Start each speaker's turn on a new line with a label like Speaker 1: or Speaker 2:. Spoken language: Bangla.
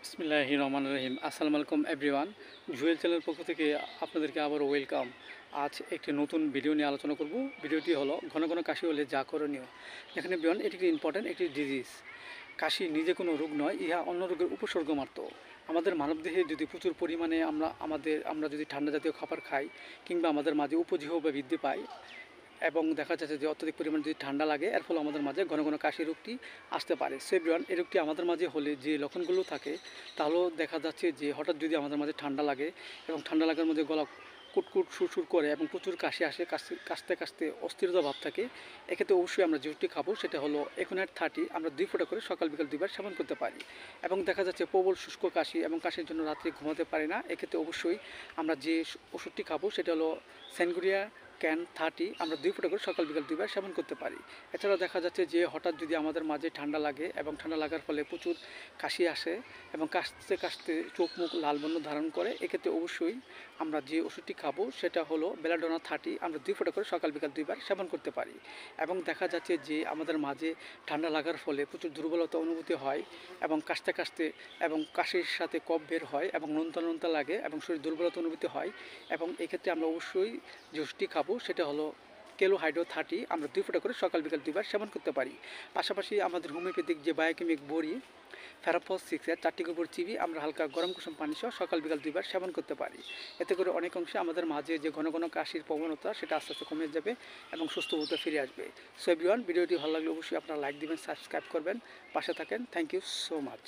Speaker 1: বিসমিল্লাহির রহমানির রহিম। আসসালামু আলাইকুম এভরিওয়ান। জুয়েল চ্যানেলের পক্ষ থেকে আপনাদেরকে আবার ওয়েলকাম। আজ একটি নতুন ভিডিও নিয়ে আলোচনা করব। ভিডিওটি হলো ঘন ঘন কাশি হলে যা করণীয়। এখানে বিয়ন এটি একটি ইম্পর্ট্যান্ট একটি ডিজিজ। কাশি নিজে কোনো রোগ নয়, ইহা অন্য রোগের উপসর্গ মাত্র। আমাদের মানবদেহে যদি প্রচুর পরিমাণে আমরা যদি ঠান্ডা জাতীয় খাবার খাই কিংবা আমাদের মাঝে উপজিহ্ব বা বৃদ্ধি পায় এবং দেখা যাচ্ছে যে অত্যধিক পরিমাণে যদি ঠান্ডা লাগে, এর ফলে আমাদের মাঝে ঘন ঘন কাশি রোগটি আসতে পারে। সো এভরিওয়ান, এই রোগটি আমাদের মাঝে হলে যে লক্ষণগুলো থাকে তাহলেও দেখা যাচ্ছে যে হঠাৎ যদি আমাদের মাঝে ঠান্ডা লাগে এবং ঠান্ডা লাগার মধ্যে গলা কুটকুট সুরসুর করে এবং প্রচুর কাশি আসে, কাশতে কাশতে অস্থিরতা ভাব থাকে, এক্ষেত্রে অবশ্যই আমরা যে ওষুধটি খাবো সেটা হলো একুনাইট 30। আমরা 2 ফোঁটা করে সকাল বিকাল 2 বার সেবন করতে পারি। এবং দেখা যাচ্ছে প্রবল শুষ্ক কাশি এবং কাশির জন্য রাত্রে ঘুমাতে পারি না, এক্ষেত্রে অবশ্যই আমরা যে ওষুধটি খাবো সেটা হলো সেনগুরিয়া ক্যান 30। আমরা 2 ফোঁটা করে সকাল বিকাল 2 বার সেবন করতে পারি। এছাড়াও দেখা যাচ্ছে যে হঠাৎ যদি আমাদের মাঝে ঠান্ডা লাগে এবং ঠান্ডা লাগার ফলে প্রচুর কাশি আসে এবং কাশতে কাশতে চোখ মুখ লাল বর্ণ ধারণ করে, এক্ষেত্রে অবশ্যই আমরা যে ওষুধটি খাবো সেটা হলো বেলাডোনা 30। আমরা 2 ফোঁটা করে সকাল বিকাল 2 বার সেবন করতে পারি। এবং দেখা যাচ্ছে যে আমাদের মাঝে ঠান্ডা লাগার ফলে প্রচুর দুর্বলতা অনুভূতি হয় এবং কাশতে কাশতে এবং কাশির সাথে কফ বের হয় এবং নোনতা নোনতা লাগে এবং শরীর দুর্বলতা অনুভূতি হয়। এবং এক্ষেত্রে আমরা অবশ্যই যে ওষুধটি খাবো সেটা হলো কেলো হাইড্রো 30। আমরা 2 ফোঁটা করে সকাল বিকাল 2 বার সেবন করতে পারি। পাশাপাশি আমাদের হোমিওপ্যাথিক যে বায়োকেমিক বড়ি ফেরাফস 6-এর 4টি উপর চিবি আমরা হালকা গরম কুসুম পানি সহ সকাল বিকাল 2 বার সেবন করতে পারি। এতে করে অনেক অংশে আমাদের মাঝে যে ঘন ঘন কাশির প্রবণতা সেটা আস্তে আস্তে কমে যাবে এবং সুস্থ বোধ ফিরে আসবে। সো এভরিওয়ান, ভিডিওটি ভালো লাগলে অবশ্যই আপনারা লাইক দিবেন, সাবস্ক্রাইব করবেন, পাশে থাকেন। Thank you so much.